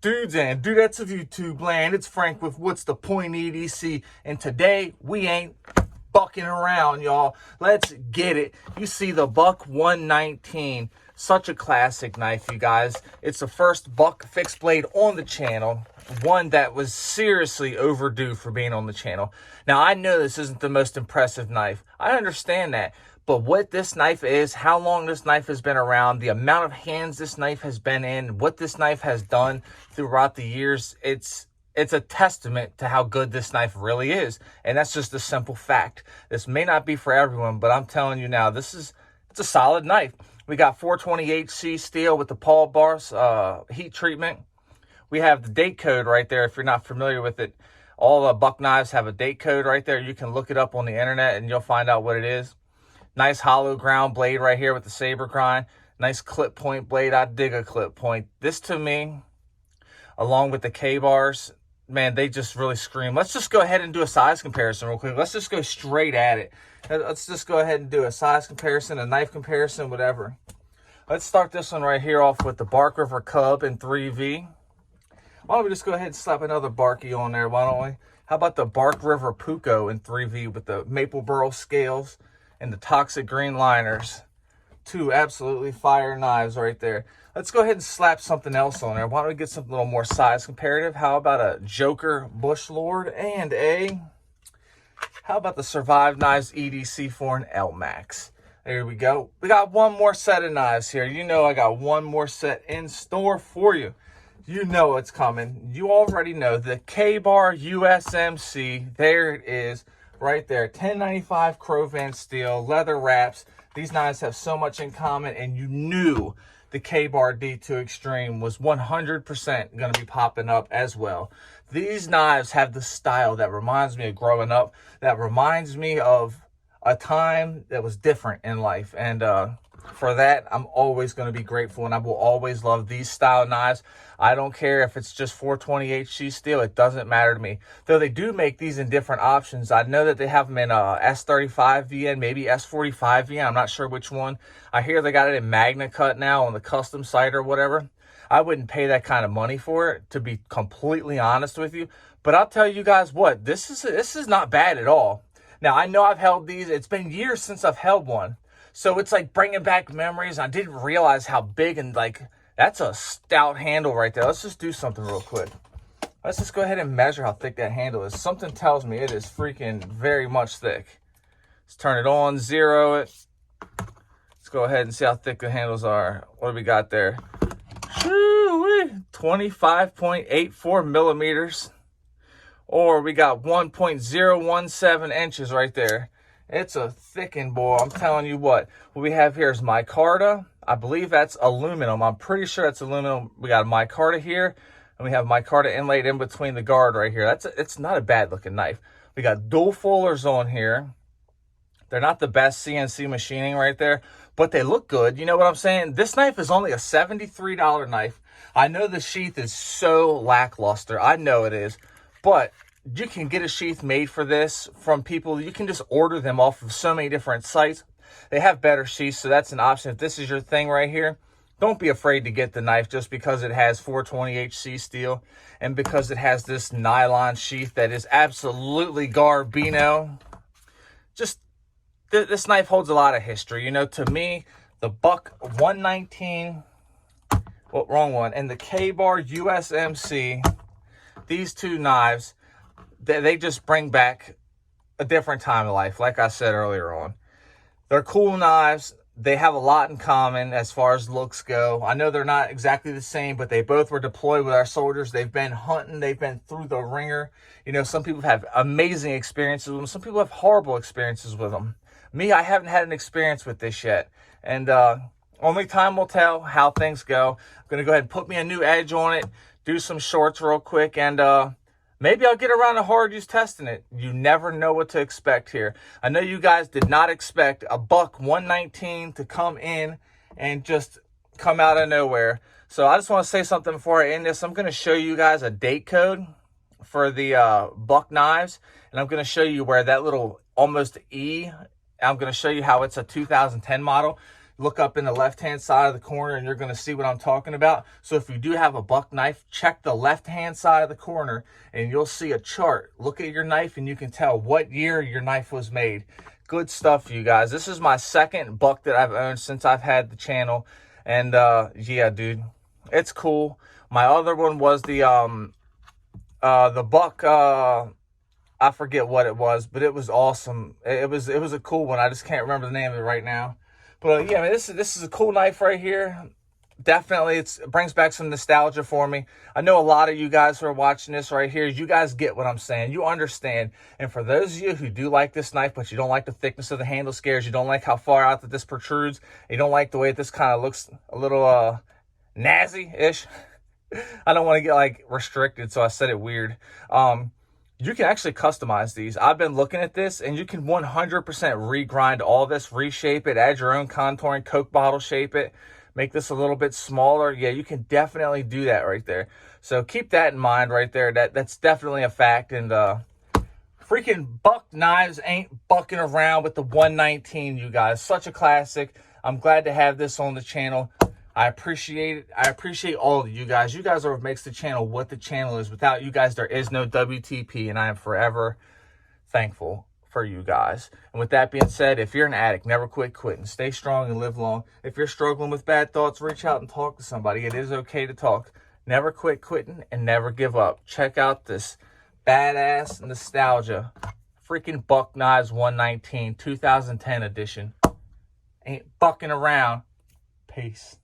Dudes and dudettes of YouTube land, it's Frank with What's the Point EDC, and today we ain't bucking around, y'all. Let's get it. You see the Buck 119, such a classic knife, you guys. It's the first Buck fixed blade on the channel, one that was seriously overdue for being on the channel. Now, I know this isn't the most impressive knife. I understand that. But what this knife is, how long this knife has been around, the amount of hands this knife has been in, what this knife has done throughout the years, it's a testament to how good this knife really is. And that's just a simple fact. This may not be for everyone, but I'm telling you now, it's a solid knife. We got 420HC steel with the Paul bars heat treatment. We have the date code right there if you're not familiar with it. All the Buck knives have a date code right there. You can look it up on the internet and you'll find out what it is. Nice hollow ground blade right here with the saber grind. Nice clip point blade. I dig a clip point. This to me, along with the K-bars, man, they just really scream. Let's just go ahead and do a size comparison real quick. Let's just go straight at it. Let's just go ahead and do a size comparison, a knife comparison, whatever. Let's start this one right here off with the Bark River Cub in 3V. Why don't we just go ahead and slap another Barky on there, why don't we? How about the Bark River Puko in 3V with the maple burl scales and the toxic green liners? Two absolutely fire knives right there. Let's go ahead and slap something else on there. Why don't we get something a little more size comparative? How about a Joker Bush Lord and how about the Survive Knives EDC for an L-Max? There we go. We got one more set of knives here. You know I got one more set in store for you. You know it's coming. You already know the K-Bar USMC. There it is. Right there, 1095 Crowvan steel, leather wraps. These knives have so much in common, and you knew the K-Bar D2 Extreme was 100% going to be popping up as well. These knives have the style that reminds me of growing up, that reminds me of a time that was different in life, and for that, I'm always going to be grateful, and I will always love these style knives. I don't care if it's just 420HC steel. It doesn't matter to me. Though they do make these in different options. I know that they have them in S35 VN, maybe S45 VN. I'm not sure which one. I hear they got it in Magna Cut now on the custom site or whatever. I wouldn't pay that kind of money for it, to be completely honest with you. But I'll tell you guys what, this is not bad at all. Now, I know I've held these. It's been years since I've held one. So it's like bringing back memories. I didn't realize how big and that's a stout handle right there. Let's just do something real quick. Let's just go ahead and measure how thick that handle is. Something tells me it is freaking very much thick. Let's turn it on, zero it. Let's go ahead and see how thick the handles are. What do we got there? 25.84 millimeters. Or we got 1.017 inches right there. It's a thickened boy. I'm telling you what we have here is micarta. I believe that's aluminum. I'm pretty sure it's aluminum. We got micarta here, and we have micarta inlaid in between the guard right here. It's not a bad looking knife. We got dual fullers on here. They're not the best CNC machining right there, but they look good. You know what I'm saying? This knife is only a $73 knife. I know the sheath is so lackluster. I know it is, but you can get a sheath made for this from people. You can just order them off of so many different sites. They have better sheaths, so that's an option. If this is your thing right here, don't be afraid to get the knife just because it has 420HC steel and because it has this nylon sheath that is absolutely garbino. Just, this knife holds a lot of history. You know, to me, the Buck 119, well, wrong one, and the K-Bar USMC, these two knives, they just bring back a different time of life, like I said earlier on. They're cool knives. They have a lot in common as far as looks go. I know they're not exactly the same, but they both were deployed with our soldiers. They've been hunting. They've been through the ringer. You know, some people have amazing experiences with them. Some people have horrible experiences with them. Me, I haven't had an experience with this yet. And only time will tell how things go. I'm going to go ahead and put me a new edge on it, do some shorts real quick, and maybe I'll get around to hard use testing it. You never know what to expect here. I know you guys did not expect a Buck 119 to come in and just come out of nowhere. So I just want to say something before I end this. I'm going to show you guys a date code for the Buck knives. And I'm going to show you where that little almost E, I'm going to show you how it's a 2010 model. look up in the left-hand side of the corner and you're going to see what I'm talking about. So if you do have a buck knife, check the left-hand side of the corner and you'll see a chart. Look at your knife and you can tell what year your knife was made. Good stuff, you guys. This is my second buck that I've owned since I've had the channel. And yeah, dude, it's cool. My other one was the buck, I forget what it was, but it was awesome. It was a cool one. I just can't remember the name of it right now. But yeah, man, this is a cool knife right here. Definitely, it brings back some nostalgia for me. I know a lot of you guys who are watching this right here, you guys get what I'm saying. You understand. And for those of you who do like this knife, but you don't like the thickness of the handle scares, you don't like how far out that this protrudes, you don't like the way this kind of looks a little nazi-ish. I don't want to get like restricted, so I said it weird. You can actually customize these. I've been looking at this, and you can 100% regrind all this, reshape it, add your own contouring, Coke bottle shape it, make this a little bit smaller. Yeah, you can definitely do that right there. So keep that in mind right there. That's definitely a fact. And freaking buck knives ain't bucking around with the 119, you guys. Such a classic. I'm glad to have this on the channel. I appreciate it. I appreciate all of you guys. You guys are what makes the channel what the channel is. Without you guys, there is no WTP, and I am forever thankful for you guys. And with that being said, if you're an addict, never quit quitting. Stay strong and live long. If you're struggling with bad thoughts, reach out and talk to somebody. It is okay to talk. Never quit quitting and never give up. Check out this badass nostalgia. Freaking Buck Knives 119, 2010 edition. Ain't bucking around. Peace.